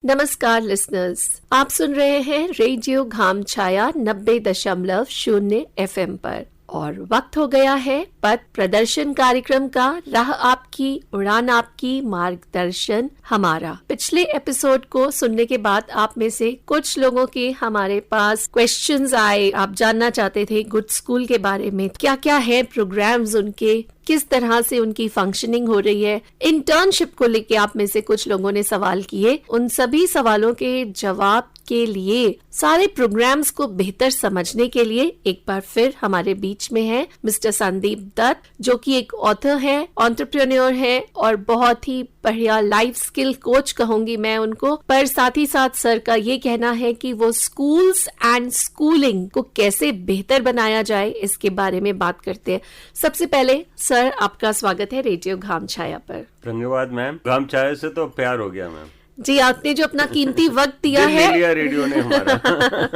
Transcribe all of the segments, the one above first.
नमस्कार लिसनर्स, आप सुन रहे हैं रेडियो घाम छाया 90.0 FM पर और वक्त हो गया है पथ प्रदर्शन कार्यक्रम का। राह आपकी, उड़ान आपकी, मार्गदर्शन हमारा। पिछले एपिसोड को सुनने के बाद आप में से कुछ लोगों के हमारे पास क्वेश्चंस आए। आप जानना चाहते थे गुड स्कूल के बारे में, क्या क्या है प्रोग्राम्स उनके, किस तरह से उनकी फंक्शनिंग हो रही है। इंटर्नशिप को लेके आप में से कुछ लोगों ने सवाल किए। उन सभी सवालों के जवाब के लिए, सारे प्रोग्राम्स को बेहतर समझने के लिए एक बार फिर हमारे बीच में है मिस्टर संदीप दत्त, जो कि एक ऑथर है, एंटरप्रेन्योर है और बहुत ही बढ़िया लाइफ स्किल कोच कहूंगी मैं उनको। पर साथ ही साथ सर का ये कहना है कि वो स्कूल्स एंड स्कूलिंग को कैसे बेहतर बनाया जाए, इसके बारे में बात करते हैं। सबसे पहले सर, आपका स्वागत है रेडियो घाम छाया पर। धन्यवाद मैम। घाम छाया से तो प्यार हो गया मैम जी। आपने जो अपना कीमती वक्त दिया है, लिया रेडियो ने हमारा।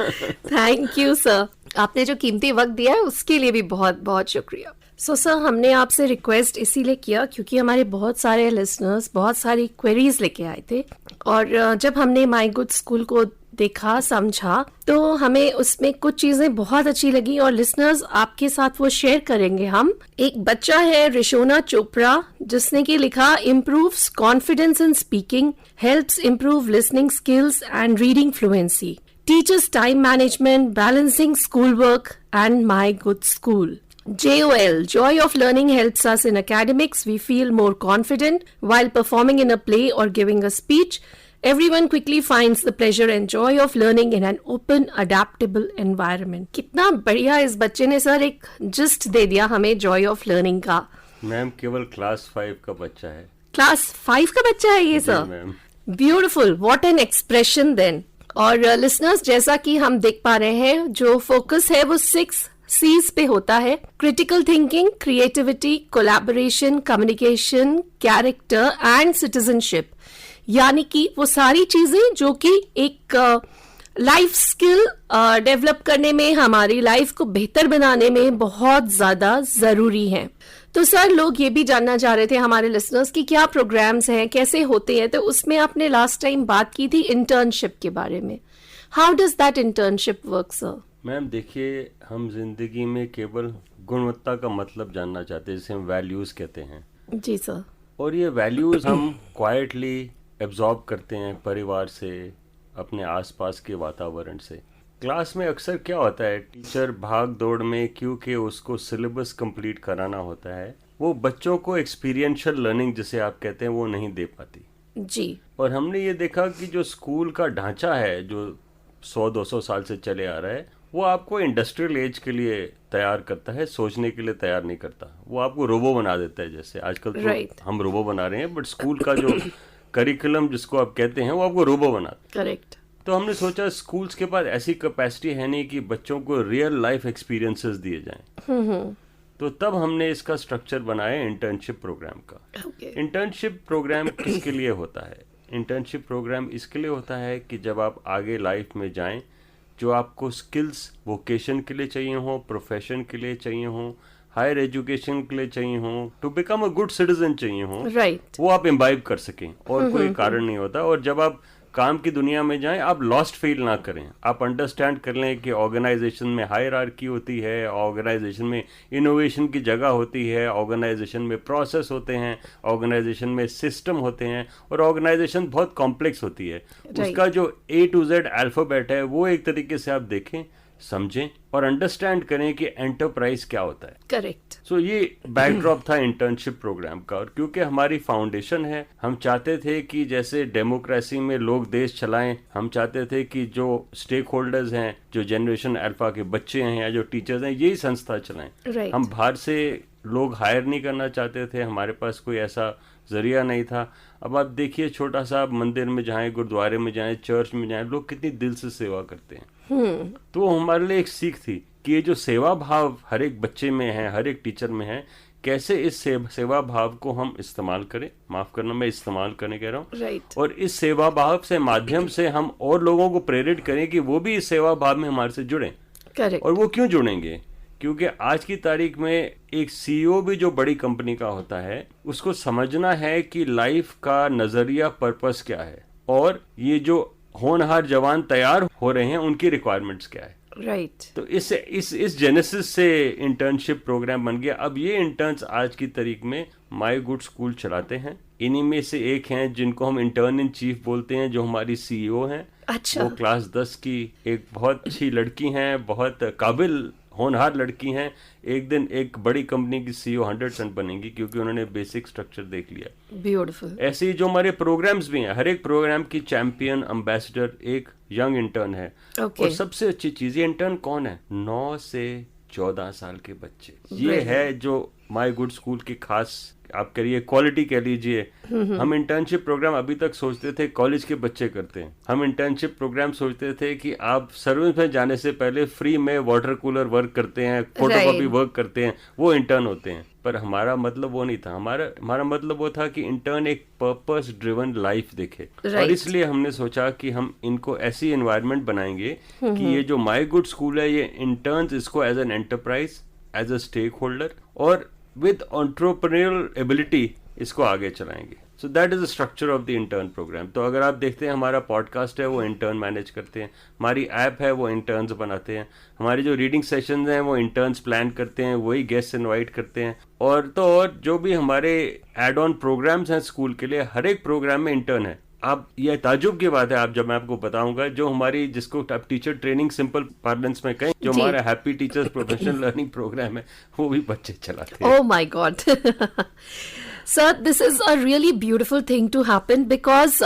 Thank you sir. आपने जो कीमती वक्त दिया है उसके लिए भी बहुत बहुत शुक्रिया। सर, हमने आपसे रिक्वेस्ट इसीलिए किया क्योंकि हमारे बहुत सारे लिसनर्स बहुत सारी क्वेरीज लेके आए थे और जब हमने माय गुड स्कूल को देखा, समझा, तो हमें उसमें कुछ चीजें बहुत अच्छी लगी और लिसनर्स आपके साथ वो शेयर करेंगे हम। एक बच्चा है रिशोना चोपड़ा, जिसने की लिखा improves confidence in speaking, helps improve listening skills and reading fluency, teaches time management, balancing schoolwork, and my good school. JOL, joy of learning helps us in academics. We feel more confident while performing in a play or giving a speech. Everyone quickly finds the pleasure and joy of learning in an open, adaptable environment. कितना बढ़िया इस बच्चे ने sir एक gist दे दिया हमें Joy of learning का। Ma'am केवल क्लास 5 का बच्चा है। क्लास 5 का बच्चा है ये sir? Beautiful, what an expression then. और लिसनर्स, जैसा कि हम देख पा रहे हैं, जो फोकस है वो 6 C's पे होता है। Critical thinking, creativity, collaboration, communication, character and citizenship. यानी कि वो सारी चीजें जो कि एक लाइफ स्किल डेवलप करने में, हमारी लाइफ को बेहतर बनाने में बहुत ज्यादा जरूरी है। तो सर, लोग ये भी जानना चाह रहे थे हमारे लिसनर्स कि क्या प्रोग्राम्स हैं, कैसे होते हैं। तो उसमें आपने लास्ट टाइम बात की थी इंटर्नशिप के बारे में। How does that internship work sir? Ma'am देखिए, हम जिंदगी में केवल गुणवत्ता का मतलब जानना चाहते हैं, जिसे हम वैल्यूज कहते हैं। जी सर। और ये वैल्यूज हम क्वाइटली एब्जॉर्ब करते हैं परिवार से, अपने आसपास के वातावरण से। क्लास में अक्सर क्या होता है, टीचर भाग दौड़ में, क्योंकि उसको सिलेबस कंप्लीट कराना होता है, वो बच्चों को एक्सपीरियंशियल लर्निंग जिसे आप कहते हैं वो नहीं दे पाती जी। और हमने ये देखा कि जो स्कूल का ढांचा है, जो 100-200 साल से चले आ रहा है, वो आपको इंडस्ट्रियल एज के लिए तैयार करता है, सोचने के लिए तैयार नहीं करता। वो आपको रोबो बना देता है। जैसे आजकल तो हम रोबो बना रहे हैं, बट स्कूल का जो करिकुलम जिसको आप कहते हैं वो आपको रोबो बनाता है। करेक्ट। तो हमने सोचा स्कूल्स के पास ऐसी कैपेसिटी है नहीं कि बच्चों को रियल लाइफ एक्सपीरियंसेस दिए जाएं। तो तब हमने इसका स्ट्रक्चर बनाया इंटर्नशिप प्रोग्राम का। इंटर्नशिप प्रोग्राम किसके लिए होता है? इंटर्नशिप प्रोग्राम इसके लिए होता है कि जब आप आगे लाइफ में जाएं, जो आपको स्किल्स वोकेशन के लिए चाहिए हो, प्रोफेशन के लिए चाहिए हो, हायर एजुकेशन के लिए चाहिए हो, to become a good citizen चाहिए हो, वो आप इम्बाइब कर सकें और कोई कारण नहीं होता। और जब आप काम की दुनिया में जाएं, आप लॉस्ट फील ना करें। आप अंडरस्टैंड कर लें कि ऑर्गेनाइजेशन में हायरार्की होती है, ऑर्गेनाइजेशन में इनोवेशन की जगह होती है, ऑर्गेनाइजेशन में प्रोसेस होते हैं, ऑर्गेनाइजेशन में सिस्टम होते हैं और ऑर्गेनाइजेशन बहुत कॉम्प्लेक्स होती है। उसका जो A to Z अल्फाबेट है, वो एक तरीके से आप देखें, समझें और अंडरस्टैंड करें कि एंटरप्राइज क्या होता है। करेक्ट। सो ये बैकड्रॉप था इंटर्नशिप प्रोग्राम का। और क्योंकि हमारी फाउंडेशन है, हम चाहते थे कि जैसे डेमोक्रेसी में लोग देश चलाएं, हम चाहते थे कि जो स्टेक होल्डर्स हैं, जो जनरेशन अल्फा के बच्चे हैं या जो टीचर्स हैं, यही संस्था चलाएं। हम बाहर से लोग हायर नहीं करना चाहते थे, हमारे पास कोई ऐसा जरिया नहीं था। अब आप देखिए, छोटा सा मंदिर में जाएं, गुरुद्वारे में जाएं, चर्च में जाएं, लोग कितनी दिल से सेवा करते हैं। तो हमारे लिए एक सीख थी कि ये जो सेवा भाव हर एक बच्चे में है, हर एक टीचर में है, कैसे इस सेवा भाव को हम इस्तेमाल करें। माफ करना, मैं इस्तेमाल करने कह रहा हूँ। और इस सेवा भाव से माध्यम से हम और लोगों को प्रेरित करें कि वो भी इस सेवा भाव में हमारे से जुड़ें। और वो क्यों जुड़ेंगे? क्योंकि आज की तारीख में एक सीईओ भी जो बड़ी कंपनी का होता है, उसको समझना है कि लाइफ का नजरिया, पर्पस क्या है। और ये जो होनहार जवान तैयार हो रहे हैं उनकी रिक्वायरमेंट्स क्या है। राइट। तो इस जेनेसिस से इंटर्नशिप प्रोग्राम बन गया। अब ये इंटर्न्स आज की तारीख में माई गुड स्कूल चलाते हैं। इन्हीं में से एक हैं जिनको हम इंटर्न इन चीफ बोलते हैं, जो हमारी सीईओ हैं। अच्छा। वो क्लास 10 की एक बहुत अच्छी लड़की हैं, बहुत काबिल होनहार लड़की हैं। एक दिन एक बड़ी कंपनी की सीईओ 100% बनेंगी, क्योंकि उन्होंने बेसिक स्ट्रक्चर देख लिया। ब्यूटीफुल। ऐसे ही जो हमारे प्रोग्राम्स भी हैं, हर एक प्रोग्राम की चैंपियन एम्बेसडर एक यंग इंटर्न है। और सबसे अच्छी चीज, ये इंटर्न कौन है? 9 से 14 साल के बच्चे। ये है जो माई गुड स्कूल की खास, आप करिए क्वालिटी कह लीजिए। हम इंटर्नशिप प्रोग्राम अभी तक सोचते थे कॉलेज के बच्चे करते हैं। हम इंटर्नशिप प्रोग्राम सोचते थे कि आप सर्विस में जाने से पहले फ्री में वाटर कूलर वर्क करते हैं, फोटोकॉपी वर्क करते हैं, वो इंटर्न होते हैं। पर हमारा मतलब वो नहीं था। हमारा मतलब वो था कि इंटर्न एक पर्पस ड्रिवन लाइफ देखे। और इसलिए हमने सोचा कि हम इनको ऐसी एनवायरनमेंट बनाएंगे कि ये जो माई गुड स्कूल है, ये इंटर्न्स इसको as an enterprise, as a stakeholder और विद एंटरप्रेन्योरियल एबिलिटी इसको आगे चलाएंगे। So that is the structure of the intern program. तो अगर आप देखते हैं, हमारा पॉडकास्ट है वो इंटर्न मैनेज करते हैं, हमारी ऐप है वो इंटर्न्स बनाते हैं, हमारी जो रीडिंग सेशंस हैं वो इंटर्न्स प्लान करते हैं, वही गेस्ट इनवाइट करते हैं। और जो भी हमारे एड ऑन प्रोग्राम्स हैं स्कूल के लिए, हर एक प्रोग्राम में इंटर्न है। आप, ये ताजुब की बात है, आप जब मैं आपको बताऊंगा, जो हमारी, जिसको आप टीचर ट्रेनिंग सिंपल पार्लेंस में कहें, जो हमारा happy teachers professional learning program है, वो भी बच्चे चलाते हैं। Oh my God. Sir, this is a really beautiful thing to happen because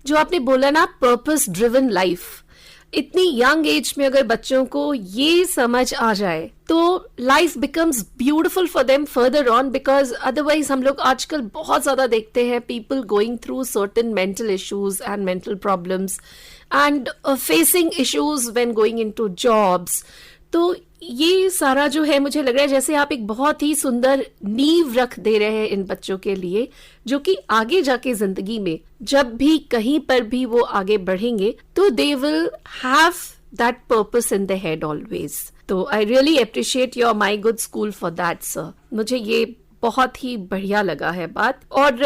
जो आपने बोला ना, purpose driven life, इतनी यंग एज में अगर बच्चों को ये समझ आ जाए तो life becomes beautiful for them further on. Because otherwise हम लोग आजकल बहुत ज्यादा देखते हैं people going through certain mental issues and mental problems and facing issues when going into jobs. तो ये सारा जो है, मुझे लग रहा है जैसे आप एक बहुत ही सुंदर नींव रख दे रहे हैं इन बच्चों के लिए, जो कि आगे जाके जिंदगी में जब भी कहीं पर भी वो आगे बढ़ेंगे तो they will have that purpose in the head always. तो I really appreciate your my good school for that sir. मुझे ये बहुत ही बढ़िया लगा है बात। और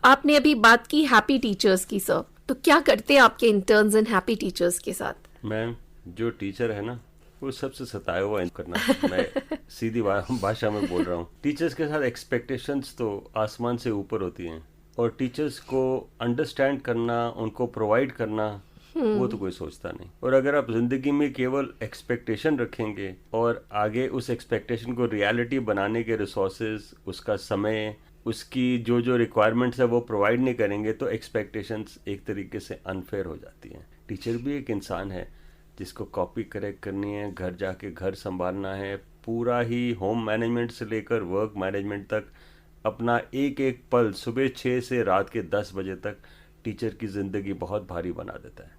आपने अभी बात की हैप्पी टीचर्स की सर, तो क्या करते हैं आपके इंटर्न्स एंड हैप्पी टीचर्स के साथ? मैम, जो टीचर है ना, वो सबसे सताया हुआ करना। मैं सीधी भाषा में बोल रहा हूँ। टीचर्स के साथ एक्सपेक्टेशंस तो आसमान से ऊपर होती हैं, और टीचर्स को अंडरस्टैंड करना, उनको प्रोवाइड करना, वो तो कोई सोचता नहीं। और अगर आप जिंदगी में केवल एक्सपेक्टेशन रखेंगे और आगे उस एक्सपेक्टेशन को रियलिटी बनाने के रिसोर्सेज, उसका समय, उसकी जो रिक्वायरमेंट्स है वो प्रोवाइड नहीं करेंगे, तो एक्सपेक्टेशंस एक तरीके से अनफेयर हो जाती हैं। टीचर भी एक इंसान है जिसको कॉपी करेक्ट करनी है, घर जाके घर संभालना है, पूरा ही होम मैनेजमेंट से लेकर वर्क मैनेजमेंट तक अपना एक एक पल, सुबह 6 से रात के 10 बजे तक, टीचर की जिंदगी बहुत भारी बना देता है।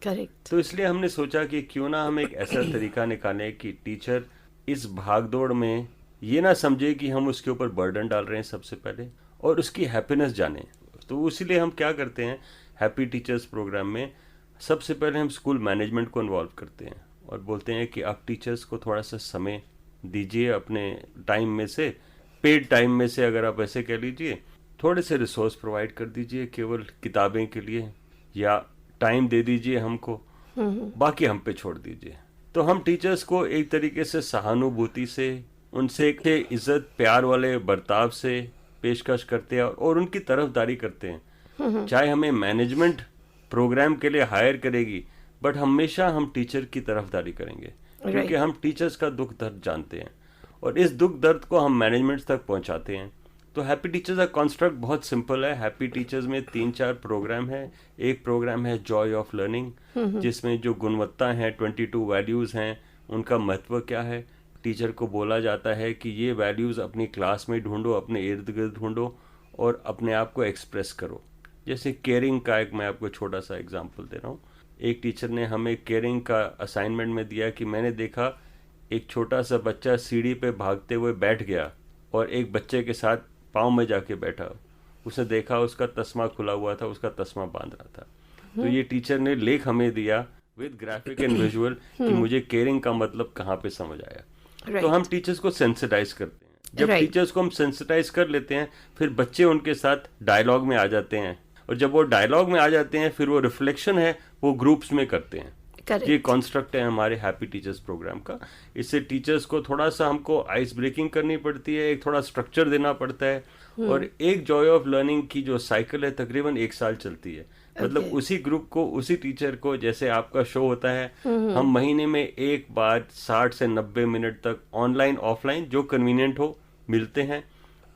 करेक्ट। तो इसलिए हमने सोचा कि क्यों ना हम एक ऐसा तरीका निकालें कि टीचर इस भागदौड़ में ये ना समझे कि हम उसके ऊपर बर्डन डाल रहे हैं सबसे पहले, और उसकी हैप्पीनेस जाने। तो इसीलिए हम क्या करते हैं, हैप्पी टीचर्स प्रोग्राम में सबसे पहले हम स्कूल मैनेजमेंट को इन्वॉल्व करते हैं और बोलते हैं कि आप टीचर्स को थोड़ा सा समय दीजिए, अपने टाइम में से, पेड टाइम में से, अगर आप ऐसे कह लीजिए, थोड़े से रिसोर्स प्रोवाइड कर दीजिए केवल किताबें के लिए, या टाइम दे दीजिए हमको, बाकी हम पे छोड़ दीजिए। तो हम टीचर्स को एक तरीके से सहानुभूति से, उनसे एक इज्जत प्यार वाले बर्ताव से पेशकश करते हैं और उनकी तरफदारी करते हैं। चाहे हमें मैनेजमेंट प्रोग्राम के लिए हायर करेगी, बट हमेशा हम टीचर की तरफदारी करेंगे, क्योंकि हम टीचर्स का दुख दर्द जानते हैं और इस दुख दर्द को हम मैनेजमेंट तक पहुंचाते हैं। तो हैप्पी टीचर्स का कॉन्स्ट्रक्ट बहुत सिंपल है। हैप्पी टीचर्स में 3-4 प्रोग्राम है। एक प्रोग्राम है जॉय ऑफ लर्निंग, जिसमें जो गुणवत्ता है, 22 वैल्यूज हैं, उनका महत्व क्या है, टीचर को बोला जाता है कि ये वैल्यूज अपनी क्लास में ढूंढो, अपने इर्द गिर्द ढूंढो और अपने आप को एक्सप्रेस करो। जैसे केयरिंग का एक मैं आपको छोटा सा एग्जांपल दे रहा हूँ। एक टीचर ने हमें केयरिंग का असाइनमेंट में दिया कि मैंने देखा एक छोटा सा बच्चा सीढ़ी पे भागते हुए बैठ गया और एक बच्चे के साथ पाँव में जाके बैठा। उसने देखा उसका तस्मा खुला हुआ था, उसका तस्मा बांध रहा था। तो ये टीचर ने लेख हमें दिया विद ग्राफिक एंड विजुअल कि मुझे केयरिंग का मतलब कहाँ पे समझ आया। तो हम टीचर्स को सेंसिटाइज करते हैं। जब टीचर्स को हम सेंसिटाइज कर लेते हैं, फिर बच्चे उनके साथ डायलॉग में आ जाते हैं और जब वो डायलॉग में आ जाते हैं फिर वो रिफ्लेक्शन है वो ग्रुप्स में करते हैं। ये कॉन्स्ट्रक्ट है हमारे हैप्पी टीचर्स प्रोग्राम का। इससे टीचर्स को थोड़ा सा हमको आइस ब्रेकिंग करनी पड़ती है, एक थोड़ा स्ट्रक्चर देना पड़ता है, और एक जॉय ऑफ लर्निंग की जो साइकिल है तकरीबन 1 साल चलती है। मतलब उसी ग्रुप को, उसी टीचर को, जैसे आपका शो होता है, हम महीने में एक बार 60 से 90 मिनट तक ऑनलाइन ऑफलाइन जो कन्वीनियंट हो मिलते हैं,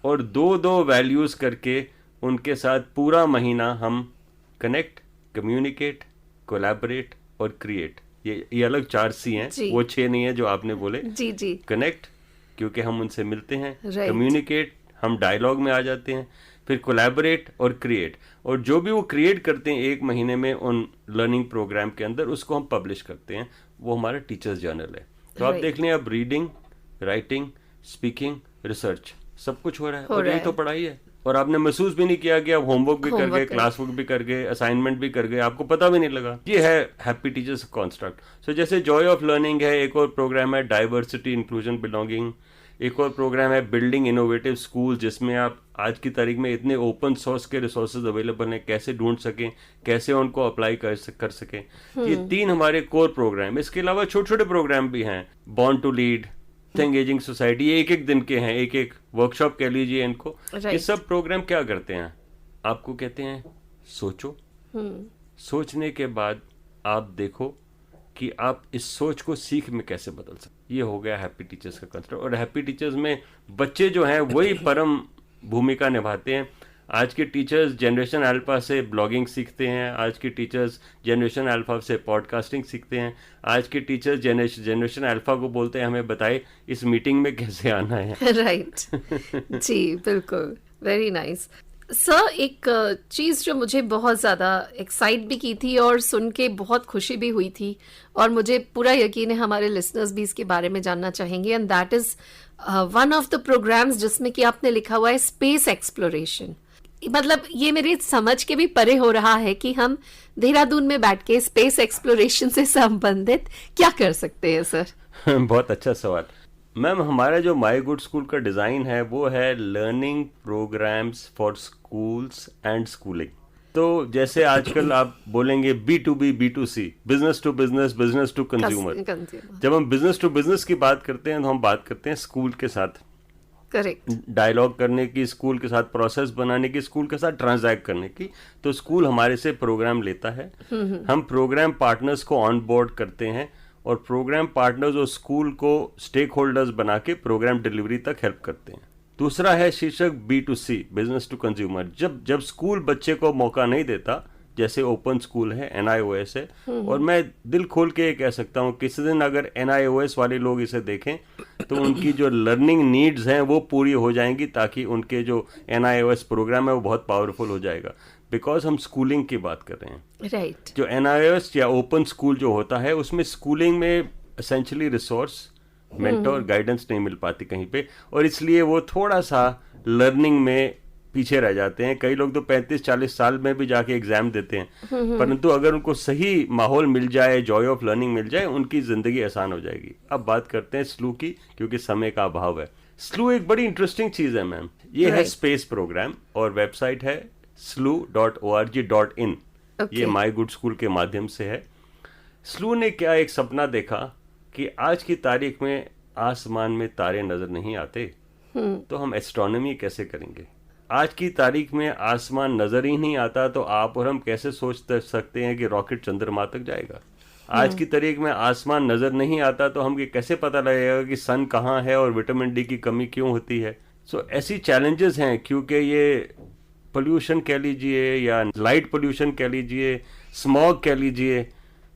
और 2-2 वैल्यूज करके उनके साथ पूरा महीना हम कनेक्ट, कम्युनिकेट, कोलैबोरेट और क्रिएट, ये अलग 4 C हैं, वो 6 नहीं है जो आपने बोले। जी जी। कनेक्ट क्योंकि हम उनसे मिलते हैं, कम्युनिकेट हम डायलॉग में आ जाते हैं, फिर कोलैबोरेट और क्रिएट, और जो भी वो क्रिएट करते हैं 1 महीने में उन लर्निंग प्रोग्राम के अंदर, उसको हम पब्लिश करते हैं। वो हमारा टीचर्स जर्नल है। तो आप देख लें, अब रीडिंग, राइटिंग, स्पीकिंग, रिसर्च सब कुछ हो रहा है, और यही तो पढ़ाई है। और आपने महसूस भी नहीं किया कि आप होमवर्क भी कर गए, क्लास वर्क भी कर गए, असाइनमेंट भी कर गए, आपको पता भी नहीं लगा। ये है हैप्पी टीचर्स कॉन्स्ट्रक्ट। सो जैसे जॉय ऑफ लर्निंग है, एक और प्रोग्राम है डाइवर्सिटी, इंक्लूजन, बिलोंगिंग, एक और प्रोग्राम है बिल्डिंग इनोवेटिव स्कूल, जिसमें आप आज की तारीख में इतने ओपन सोर्स के रिसोर्सेज अवेलेबल हैं, कैसे ढूंढ सकें, कैसे उनको अप्लाई कर सकें। ये 3 हमारे कोर प्रोग्राम। इसके अलावा छोटे छोटे प्रोग्राम भी हैं, born to lead, engaging society, ये 1-1 दिन के हैं, एक वर्कशॉप कह लीजिए इनको। ये सब प्रोग्राम क्या करते हैं, आपको कहते हैं सोचो, सोचने के बाद आप देखो कि आप इस सोच को सीख में कैसे बदल सकते। ये हो गया हैप्पी टीचर्स का कंसेप्ट। और हैप्पी टीचर्स में बच्चे जो हैं वही परम भूमिका निभाते हैं। आज के टीचर्स जनरेशन अल्फा से ब्लॉगिंग सीखते हैं, आज के टीचर्स जनरेशन अल्फा से पॉडकास्टिंग सीखते हैं, आज के टीचर्स जनरेशन अल्फा को बोलते हैं हमें बताए इस मीटिंग में कैसे आना है। राइट जी, बिल्कुल, वेरी नाइस सर। एक चीज़ जो मुझे बहुत ज़्यादा एक्साइट भी की थी और सुन के बहुत खुशी भी हुई थी, और मुझे पूरा यकीन है हमारे लिसनर्स भी इसके बारे में जानना चाहेंगे, and that is one of the programs जिसमें कि आपने लिखा हुआ है स्पेस एक्सप्लोरेशन। मतलब ये मेरी समझ के भी परे हो रहा है कि हम देहरादून में बैठ के स्पेस एक्सप्लोरेशन से संबंधित क्या कर सकते हैं सर। बहुत अच्छा सवाल मैम। हमारा जो माई गुड स्कूल का डिज़ाइन है वो है learning programs for schools and schooling. तो जैसे आजकल आप बोलेंगे B2B, B2C, business to business, business to consumer. जब हम बिजनेस टू बिजनेस की बात करते हैं तो हम बात करते हैं स्कूल के साथ करेक्ट डायलॉग करने की, स्कूल के साथ प्रोसेस बनाने की, स्कूल के साथ ट्रांजैक्ट करने की। तो स्कूल हमारे से प्रोग्राम लेता है, हम प्रोग्राम पार्टनर्स को ऑन बोर्ड करते हैं, और प्रोग्राम पार्टनर्स और स्कूल को स्टेक होल्डर्स बना के प्रोग्राम डिलीवरी तक हेल्प करते हैं। दूसरा है शीर्षक B2C, बिजनेस टू कंज्यूमर। जब स्कूल बच्चे को मौका नहीं देता, जैसे ओपन स्कूल है, NIOS है, और मैं दिल खोल के कह सकता हूँ किसी दिन अगर NIOS वाले लोग इसे देखें तो उनकी जो लर्निंग नीड्स हैं वो पूरी हो जाएंगी, ताकि उनके जो NIOS प्रोग्राम है वो बहुत पावरफुल हो जाएगा। बिकॉज हम स्कूलिंग की बात कर रहे हैं, राइट। जो NIOS या ओपन स्कूल जो होता है उसमें स्कूलिंग में एसेंशियली रिसोर्स, मेंटोर, गाइडेंस नहीं मिल पाती कहीं पे, और इसलिए वो थोड़ा सा लर्निंग में पीछे रह जाते हैं। कई लोग तो 35-40 साल में भी जाके एग्जाम देते हैं, परंतु अगर उनको सही माहौल मिल जाए, जॉय ऑफ लर्निंग मिल जाए, उनकी जिंदगी आसान हो जाएगी। अब बात करते हैं स्लू की, क्योंकि समय का अभाव है। स्लू एक बड़ी इंटरेस्टिंग चीज है मैम। ये है स्पेस प्रोग्राम, और वेबसाइट है slu.org.in। ये माई गुड स्कूल के माध्यम से है। स्लू ने क्या एक सपना देखा कि आज की तारीख में आसमान में तारे नजर नहीं आते, तो हम एस्ट्रोनॉमी कैसे करेंगे। आज की तारीख में आसमान नजर ही नहीं आता, तो आप और हम कैसे सोच सकते हैं कि रॉकेट चंद्रमा तक जाएगा। आज की तारीख में आसमान नजर नहीं आता, तो हम कैसे पता लगेगा कि सन कहाँ है और विटामिन डी की कमी क्यों होती है। सो ऐसी चैलेंजेस हैं, क्योंकि ये पोल्यूशन कह लीजिए या लाइट पोल्यूशन कह लीजिए, स्मॉग कह लीजिए।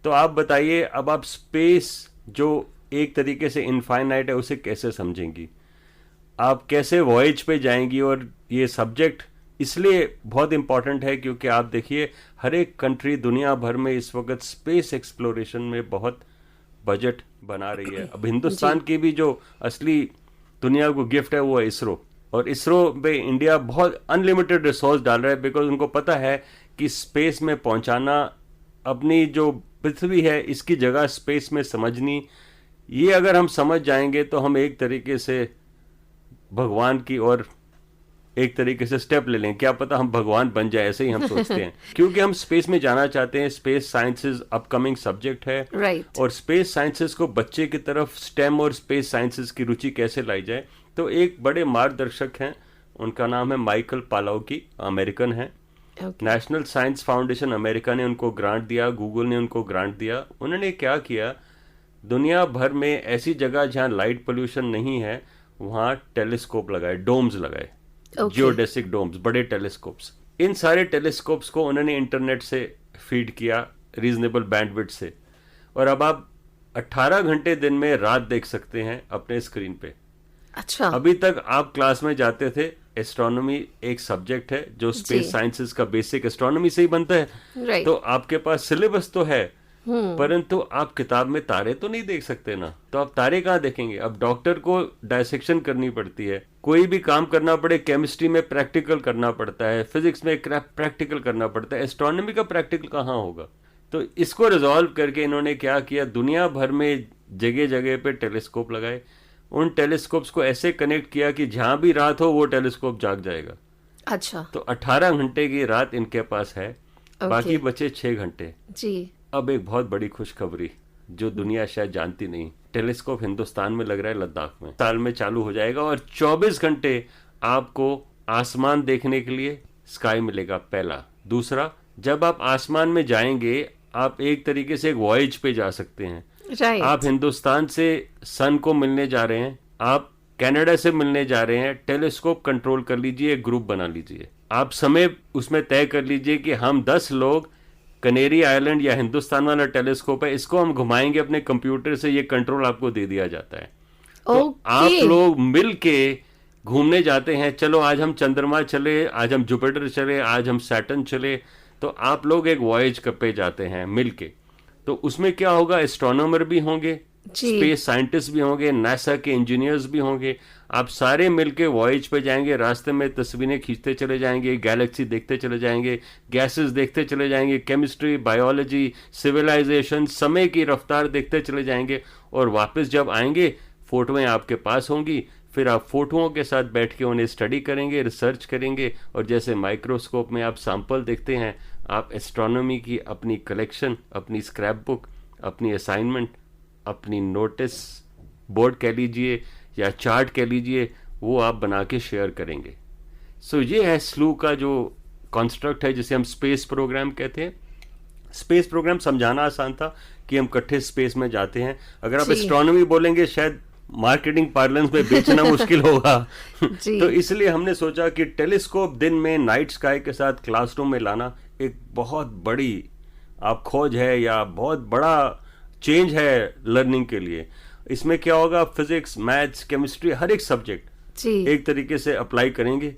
तो आप बताइए, अब आप स्पेस जो एक तरीके से इनफाइनाइट है उसे कैसे समझेंगी, आप कैसे वॉयज पे जाएंगी। और ये सब्जेक्ट इसलिए बहुत इंपॉर्टेंट है क्योंकि आप देखिए हर एक कंट्री दुनिया भर में इस वक्त स्पेस एक्सप्लोरेशन में बहुत बजट बना रही है। अब हिंदुस्तान की भी जो असली दुनिया को गिफ्ट है वो है इसरो, और इसरो पे इंडिया बहुत अनलिमिटेड रिसोर्स डाल रहा है, बिकॉज उनको पता है कि स्पेस में पहुंचाना, अपनी जो पृथ्वी है इसकी जगह स्पेस में समझनी, ये अगर हम समझ जाएंगे तो हम एक तरीके से भगवान की ओर एक तरीके से स्टेप ले लें, क्या पता हम भगवान बन जाए, ऐसे ही हम सोचते हैं क्योंकि हम स्पेस में जाना चाहते हैं। स्पेस साइंसेज अपकमिंग सब्जेक्ट है right. और स्पेस साइंसेज को बच्चे की तरफ स्टेम और स्पेस साइंसेज की रुचि कैसे लाई जाए, तो एक बड़े मार्गदर्शक हैं, उनका नाम है माइकल पालाउकी, अमेरिकन है। नेशनल साइंस फाउंडेशन अमेरिका ने उनको ग्रांट दिया, गूगल ने उनको ग्रांट दिया। उन्होंने क्या किया, दुनिया भर में ऐसी जगह जहाँ लाइट पोल्यूशन नहीं है वहाँ टेलीस्कोप लगाए, डोम्स लगाए, जियोडेसिक डोम्स, बड़े टेलीस्कोप्स। इन सारे टेलीस्कोप्स को उन्होंने इंटरनेट से फीड किया रीजनेबल बैंडविड्थ से, और अब आप 18 घंटे दिन में रात देख सकते हैं अपने स्क्रीन पे। अच्छा। अभी तक आप क्लास में जाते थे, एस्ट्रोनॉमी एक सब्जेक्ट है जो स्पेस साइंसेस का बेसिक एस्ट्रोनॉमी से ही बनता है, right. तो आपके पास सिलेबस तो है, परंतु आप किताब में तारे तो नहीं देख सकते ना, तो आप तारे कहाँ देखेंगे। अब डॉक्टर को डायसेक्शन करनी पड़ती है, कोई भी काम करना पड़े, केमिस्ट्री में प्रैक्टिकल करना पड़ता है, फिजिक्स में प्रैक्टिकल करना पड़ता है, एस्ट्रोनॉमी का प्रैक्टिकल कहाँ होगा। तो इसको रिजॉल्व करके इन्होंने क्या किया, दुनिया भर में जगह जगह पे टेलीस्कोप लगाए, उन टेलीस्कोप्स को ऐसे कनेक्ट किया कि जहां भी रात हो वो टेलीस्कोप जाग जाएगा। अच्छा। तो 18 घंटे की रात इनके पास है, बाकी बचे 6 घंटे जी। अब एक बहुत बड़ी खुशखबरी जो दुनिया शायद जानती नहीं, टेलीस्कोप हिंदुस्तान में लग रहा है, लद्दाख में, साल में चालू हो जाएगा और 24 घंटे आपको आसमान देखने के लिए स्काई मिलेगा, पहला। दूसरा, जब आप आसमान में जाएंगे आप एक तरीके से एक वॉयज पे जा सकते हैं, right. आप हिंदुस्तान से सन को मिलने जा रहे हैं, आप कनाडा से मिलने जा रहे हैं, टेलीस्कोप कंट्रोल कर लीजिए, एक ग्रुप बना लीजिए, आप समय उसमें तय कर लीजिए कि हम 10 लोग कनेरी आइलैंड या हिंदुस्तान वाला टेलीस्कोप है, इसको हम घुमाएंगे अपने कंप्यूटर से, ये कंट्रोल आपको दे दिया जाता है। तो आप लोग मिल के घूमने जाते हैं, चलो आज हम चंद्रमा चले, आज हम जुपिटर चले, आज हम सैटर्न चले, तो आप लोग एक वॉयज पे जाते हैं मिल के। तो उसमें क्या होगा, एस्ट्रोनॉमर भी होंगे, स्पेस साइंटिस्ट भी होंगे, नासा के इंजीनियर्स भी होंगे, आप सारे मिलके वॉयज पे जाएंगे, रास्ते में तस्वीरें खींचते चले जाएंगे, गैलेक्सी देखते चले जाएंगे, गैसेस देखते चले जाएंगे, केमिस्ट्री, बायोलॉजी, सिविलाइजेशन, समय की रफ्तार देखते चले जाएंगे, और वापस जब आएंगे फोटोएं आपके पास होंगी, फिर आप फोटोओं के साथ बैठ के उन्हें स्टडी करेंगे, रिसर्च करेंगे, और जैसे माइक्रोस्कोप में आप सैंपल देखते हैं, आप एस्ट्रोनॉमी की अपनी कलेक्शन, अपनी स्क्रैप बुक, अपनी असाइनमेंट, अपनी नोटिस बोर्ड कह लीजिए या चार्ट कह लीजिए, वो आप बना के शेयर करेंगे। सो ये है स्लू का जो कॉन्स्ट्रक्ट है, जिसे हम स्पेस प्रोग्राम कहते हैं। स्पेस प्रोग्राम समझाना आसान था कि हम इकट्ठे स्पेस में जाते हैं, अगर आप एस्ट्रोनॉमी बोलेंगे शायद मार्केटिंग पार्लेंस में बेचना मुश्किल होगा तो इसलिए हमने सोचा कि टेलीस्कोप दिन में नाइट स्काई के साथ क्लासरूम में लाना एक बहुत बड़ी आप खोज है या बहुत बड़ा चेंज है लर्निंग के लिए। इसमें क्या होगा, फिजिक्स, मैथ्स, केमिस्ट्री, हर एक सब्जेक्ट एक तरीके से अप्लाई करेंगे।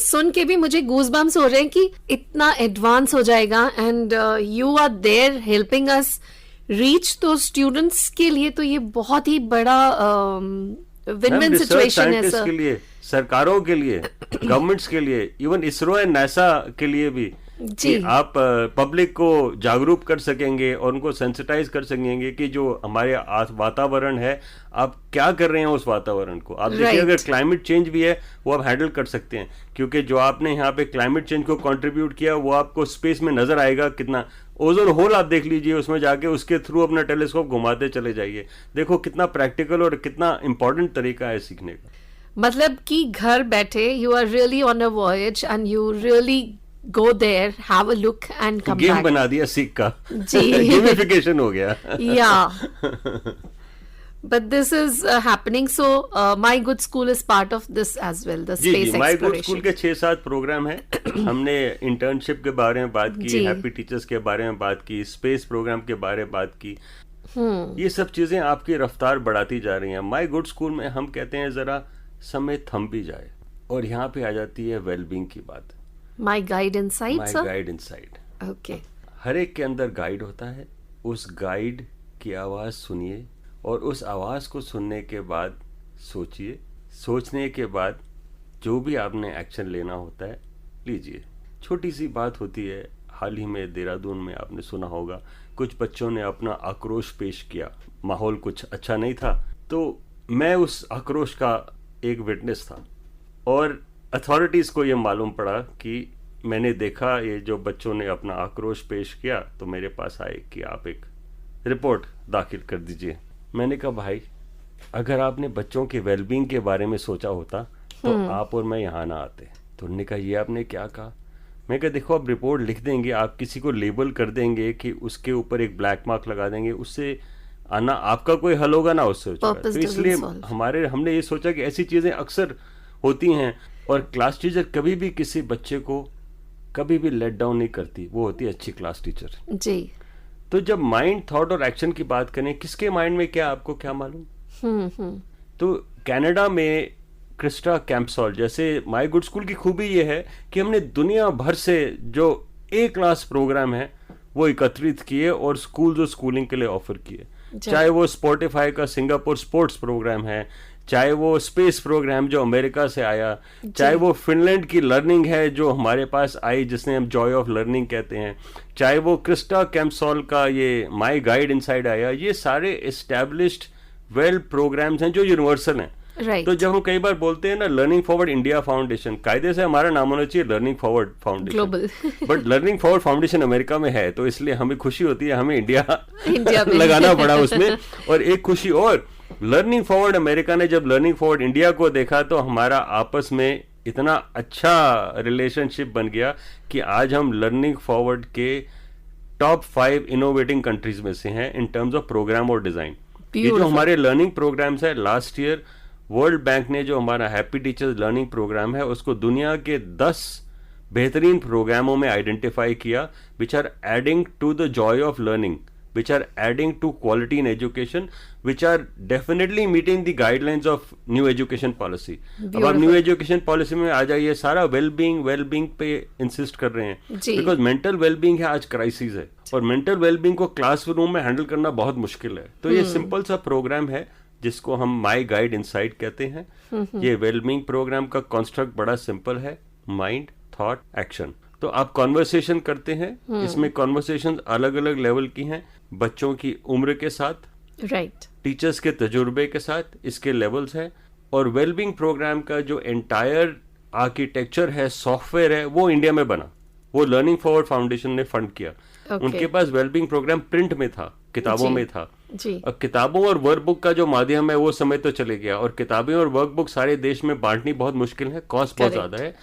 सुन के भी मुझे गूज़बम्स हो रहे हैं कि इतना एडवांस हो जाएगा, and you are there helping us reach. तो स्टूडेंट्स के लिए तो ये बहुत ही बड़ा विन-विन सिचुएशन है सर, के लिए, सरकारों के लिए, गवर्नमेंट्स के लिए, इवन इसरो एंड नासा के लिए भी, कि आप पब्लिक को जागरूक कर सकेंगे और उनको सेंसिटाइज कर सकेंगे कि जो हमारे वातावरण है आप क्या कर रहे हैं उस वातावरण को। आप देखिए अगर क्लाइमेट चेंज भी है वो आप हैंडल कर सकते हैं, क्योंकि जो आपने यहाँ पे क्लाइमेट चेंज को कंट्रीब्यूट किया वो आपको स्पेस में नजर आएगा। कितना ओजोन होल आप देख लीजिए, उसमें जाके उसके थ्रू अपना टेलीस्कोप घुमाते चले जाइए, देखो कितना प्रैक्टिकल और कितना इंपॉर्टेंट तरीका है सीखने का। मतलब कि घर बैठे you are really on a voyage and you really go there, have a look and come game back. बना दिया सीख का, जी गेमिफिकेशन हो गया। Yeah. But this is happening, so My Good School is part of this as well, the space exploration. My Good School के 6-7 programme है। हमने internship के बारे में बात की, हैप्पी टीचर्स के बारे में बात की, स्पेस प्रोग्राम के बारे में बात की। ये सब चीजें आपकी रफ्तार बढ़ाती जा रही हैं। माई गुड स्कूल में हम कहते हैं जरा समय थम भी जाए, और यहाँ पे आ जाती है वेलबींग की बात। My guide inside, my guide inside, okay. हर एक के अंदर गाइड होता है, उस गाइड की आवाज सुनिए और उस आवाज को सुनने के बाद सोचिए, सोचने के बाद जो भी आपने एक्शन लेना होता है लीजिए। छोटी सी बात होती है, हाल ही में देहरादून में आपने सुना होगा कुछ बच्चों ने अपना आक्रोश पेश किया, माहौल कुछ अच्छा नहीं था, तो मैं उस आक्रोश का एक विटनेस था और अथॉरिटीज को ये मालूम पड़ा कि मैंने देखा ये जो बच्चों ने अपना आक्रोश पेश किया, तो मेरे पास आए कि आप एक रिपोर्ट दाखिल कर दीजिए। मैंने कहा भाई, अगर आपने बच्चों के वेलबींग के बारे में सोचा होता तो आप और मैं यहाँ ना आते। तो उन्होंने कहा ये आपने क्या कहा? मैं कहा देखो, आप रिपोर्ट लिख देंगे, आप किसी को लेबल कर देंगे कि उसके ऊपर एक ब्लैक मार्क लगा देंगे, उससे आना आपका कोई हल होगा ना उससे। तो इसलिए हमने ये सोचा कि ऐसी चीजें अक्सर होती हैं, और क्लास टीचर कभी भी किसी बच्चे को कभी भी लेट डाउन नहीं करती, वो होती है अच्छी क्लास टीचर जी। तो जब माइंड, थॉट और एक्शन की बात करें, किसके माइंड में क्या, आपको क्या मालूम? तो कनाडा में क्रिस्टा कैंपसॉल जैसे माई गुड स्कूल की खूबी ये है कि हमने दुनिया भर से जो ए क्लास प्रोग्राम है वो एकत्रित किए और स्कूल और स्कूलिंग के लिए ऑफर किए। चाहे वो स्पॉटिफाई का सिंगापुर स्पोर्ट्स प्रोग्राम है, चाहे वो स्पेस प्रोग्राम जो अमेरिका से आया, चाहे वो फिनलैंड की लर्निंग है जो हमारे पास आई जिसने हम जॉय ऑफ लर्निंग कहते हैं, चाहे वो क्रिस्टा कैंपसॉल का ये माई गाइड इनसाइड आया, ये सारे एस्टैब्लिश्ड वेल प्रोग्राम्स हैं जो यूनिवर्सल हैं। तो जब हम कई बार बोलते हैं ना लर्निंग फॉरवर्ड इंडिया फाउंडेशन, कायदे से हमारा नाम होना चाहिए learning forward foundation, but learning forward foundation America में है, तो इसलिए हमें खुशी होती है हमें इंडिया लगाना पड़ा उसमें। और एक खुशी और, लर्निंग फॉरवर्ड अमेरिका ने जब लर्निंग फॉरवर्ड इंडिया को देखा तो हमारा आपस में इतना अच्छा रिलेशनशिप बन गया कि आज हम लर्निंग फॉरवर्ड के टॉप 5 इनोवेटिंग कंट्रीज में से हैं इन टर्म्स ऑफ प्रोग्राम और डिजाइन। ये जो हमारे लर्निंग प्रोग्राम्स है, लास्ट ईयर वर्ल्ड बैंक ने जो हमारा हैप्पी टीचर्स लर्निंग प्रोग्राम है उसको दुनिया के 10 बेहतरीन प्रोग्रामों में आइडेंटिफाई किया, which are adding to the joy of learning, which are adding to quality in education, which are definitely meeting the guidelines of new education policy. अब आप न्यू एजुकेशन पॉलिसी में आ जाइए, सारा वेलबींग पे इंसिस्ट कर रहे हैं, बिकॉज मेंटल वेलबींग है आज क्राइसिस है, और मेंटल वेलबींग को क्लासरूम में हैंडल करना बहुत मुश्किल है। तो ये सिंपल सा प्रोग्राम है जिसको हम माई गाइड इनसाइट कहते हैं। ये वेलबींग प्रोग्राम का कॉन्स्ट्रक्ट बड़ा सिंपल है, माइंड, थॉट, एक्शन। तो आप कॉन्वर्सेशन करते हैं, इसमें कॉन्वर्सेशन अलग अलग लेवल की हैं, बच्चों की उम्र के साथ, राइट, टीचर्स के तजुर्बे के साथ, इसके लेवल्स हैं। और वेलबींग प्रोग्राम का जो एंटायर आर्किटेक्चर है, सॉफ्टवेयर है, वो इंडिया में बना, वो लर्निंग फॉरवर्ड फाउंडेशन ने फंड किया। उनके पास वेलबींग प्रोग्राम प्रिंट में था, किताबों में था। अब किताबों और वर्कबुक का जो माध्यम है वो समय तो चले गया, और किताबें और वर्कबुक सारे देश में बांटनी बहुत मुश्किल है, कॉस्ट बहुत ज्यादा है।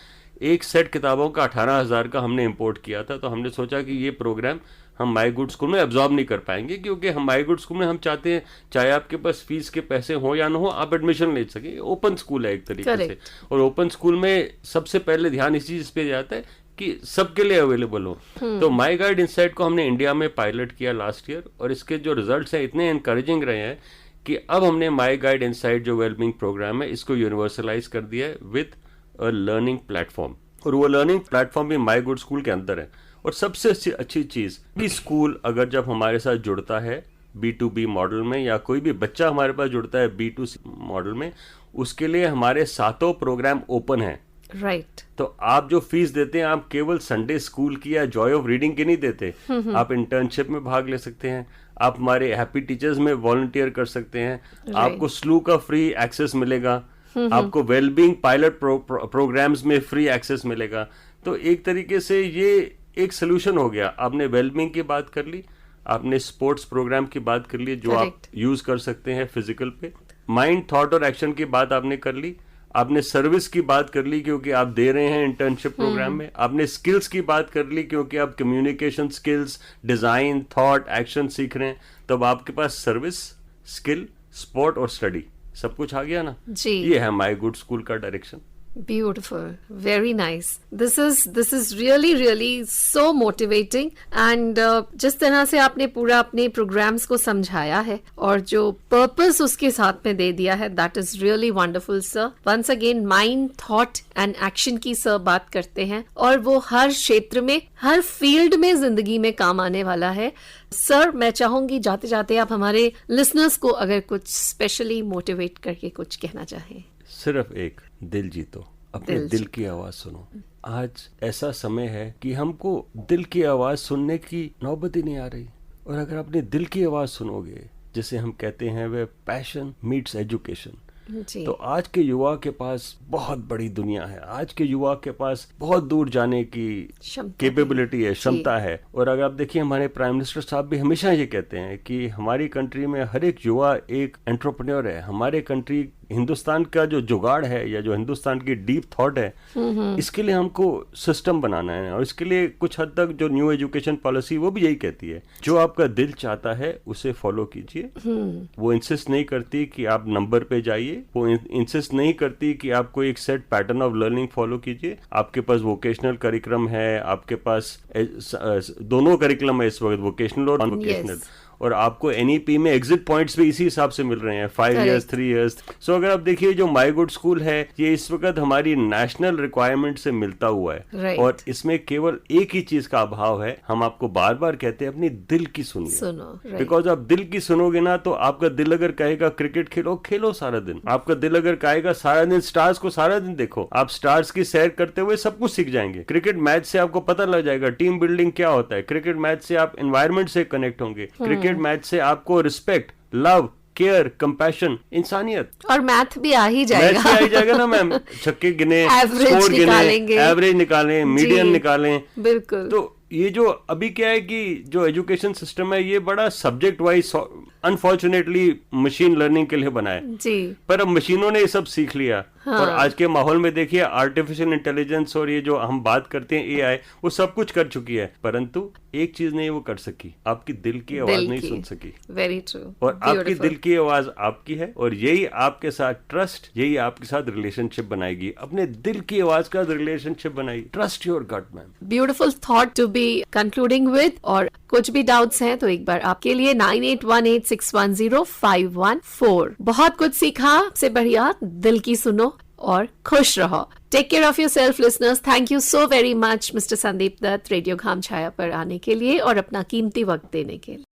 एक सेट किताबों का 18,000 का हमने इंपोर्ट किया था। तो हमने सोचा कि ये प्रोग्राम हम माई गुड स्कूल में एब्जॉर्ब नहीं कर पाएंगे, क्योंकि हम माई गुड स्कूल में हम चाहते हैं चाहे आपके पास फीस के पैसे हो या ना हो, आप एडमिशन ले सके। ओपन स्कूल है एक तरीके से, और ओपन स्कूल में सबसे पहले ध्यान इस चीज पे जाता है कि सबके लिए अवेलेबल हो। तो माई गाइड इनसाइट को हमने इंडिया में पायलट किया लास्ट ईयर, और इसके जो रिजल्ट्स हैं इतने एनकरेजिंग रहे हैं कि अब हमने माई गाइड इनसाइट जो वेलबींग प्रोग्राम है इसको यूनिवर्सलाइज कर दिया है विद अ लर्निंग प्लेटफॉर्म, और वो लर्निंग प्लेटफॉर्म भी माई गुड स्कूल के अंदर है। और सबसे अच्छी चीज कि स्कूल अगर जब हमारे साथ जुड़ता है B2B मॉडल में, या कोई भी बच्चा हमारे पास जुड़ता है B2C मॉडल में, उसके लिए हमारे 7 प्रोग्राम ओपन है। राइट। तो आप जो फीस देते हैं, आप केवल संडे स्कूल की या जॉय ऑफ रीडिंग की नहीं देते, आप इंटर्नशिप में भाग ले सकते हैं, आप हमारे हैप्पी टीचर्स में वॉलंटियर कर सकते हैं, आपको स्लू का फ्री एक्सेस मिलेगा, आपको वेलबींग पायलट प्रोग्राम्स में फ्री एक्सेस मिलेगा। तो एक तरीके से ये एक सोल्यूशन हो गया। आपने वेलबींग की बात कर ली, आपने स्पोर्ट्स प्रोग्राम की बात कर ली जो आप यूज कर सकते हैं फिजिकल पे, माइंड, थॉट और एक्शन की बात आपने कर ली, आपने सर्विस की बात कर ली क्योंकि आप दे रहे हैं इंटर्नशिप प्रोग्राम में, आपने स्किल्स की बात कर ली क्योंकि आप communication skills, design, thought, action सीख रहे हैं। तो अब आपके पास सर्विस, स्किल, स्पोर्ट और स्टडी सब कुछ आ गया ना जी। ये है माई गुड स्कूल का direction. Beautiful, very nice. This is really so motivating and जिस तरह से आपने पूरा अपने प्रोग्राम्स को समझाया है और जो पर्पस उसके साथ में दे दिया है, that is really wonderful, sir. Once again, mind, thought and action की सर बात करते हैं और वो हर क्षेत्र में, हर फील्ड में जिंदगी में काम आने वाला है। सर, मैं चाहूंगी जाते जाते आप हमारे लिसनर्स को अगर कुछ स्पेशली मोटिवेट करके कुछ कहना चाहें। सिर्फ एक, दिल जीतो, अपने दिल की आवाज सुनो। आज ऐसा समय है कि हमको दिल की आवाज सुनने की नौबत ही नहीं आ रही, और अगर अपने दिल की आवाज सुनोगे, जिसे हम कहते हैं वे पैशन मीट्स एजुकेशन, जी। तो आज के युवा के पास बहुत बड़ी दुनिया है, आज के युवा के पास बहुत दूर जाने की कैपेबिलिटी है, क्षमता है। और अगर आप देखिए, हमारे प्राइम मिनिस्टर साहब भी हमेशा ये कहते हैं कि हमारी कंट्री में हर एक युवा एक एंटरप्रेन्योर है। हमारे कंट्री, हिंदुस्तान का जो जुगाड़ है या जो हिंदुस्तान की डीप थॉट है, इसके लिए हमको सिस्टम बनाना है। और इसके लिए कुछ हद तक जो न्यू एजुकेशन पॉलिसी वो भी यही कहती है, जो आपका दिल चाहता है उसे फॉलो कीजिए। वो इंसिस्ट नहीं करती कि आप नंबर पे जाइए, वो इंसिस्ट नहीं करती कि आपको एक set pattern of learning follow कीजिए। आपके पास वोकेशनल करिकुलम है, आपके पास दोनों करिकुलम है इस वक्त, वोकेशनल और नॉन वोकेशनल। और आपको एनईपी में एग्जिट पॉइंट्स भी इसी हिसाब से मिल रहे हैं, 5 इयर्स, 3 इयर्स। सो अगर आप देखिए, जो माई गुड स्कूल है, ये इस वक्त हमारी नेशनल रिक्वायरमेंट से मिलता हुआ है। और इसमें केवल एक ही चीज का अभाव है, हम आपको बार बार कहते हैं अपनी दिल की सुनिए। बिकॉज आप दिल की सुनोगे ना, तो आपका दिल अगर कहेगा क्रिकेट खेलो, खेलो सारा दिन। आपका दिल अगर कहेगा सारा दिन स्टार्स को सारा दिन देखो, आप स्टार्स की सैर करते हुए सब कुछ सीख जाएंगे। क्रिकेट मैच से आपको पता लग जाएगा टीम बिल्डिंग क्या होता है। क्रिकेट मैच से आप एनवायरमेंट से कनेक्ट होंगे। क्रिकेट मैच से आपको रिस्पेक्ट, लव, केयर, कंपैशन, इंसानियत, और मैथ भी आ ही जाएगा। मैथ भी आ ही जाएगा ना मैम। छक्के गिने, स्कोर गिने, एवरेज निकालें, मीडियन निकालें। बिल्कुल। तो ये जो अभी क्या है कि जो एजुकेशन सिस्टम है, ये बड़ा subject wise unfortunately machine learning के लिए बना है जी। पर अब मशीनों ने ये सब सीख लिया। हाँ। और आज के माहौल में देखिए, आर्टिफिशियल इंटेलिजेंस और ये जो हम बात करते हैं एआई, वो सब कुछ कर चुकी है, परंतु एक चीज नहीं वो कर सकी, आपकी दिल की आवाज नहीं सुन सकी। Very true. और आपकी दिल की आवाज आपकी है, और यही आपके साथ ट्रस्ट, यही आपके साथ रिलेशनशिप बनाएगी। अपने दिल की आवाज का रिलेशनशिप बनाइए। Trust your gut ma'am. Beautiful thought to be concluding with. और कुछ भी डाउट्स हैं तो एक बार आपके लिए 9818610514। बहुत कुछ सीखा, से बढ़िया दिल की सुनो और खुश रहो। Take care of yourself listeners. Thank you so very much mister Sandeep Dutt, radio Gham Chhaya पर आने के लिए और अपना कीमती वक्त देने के लिए।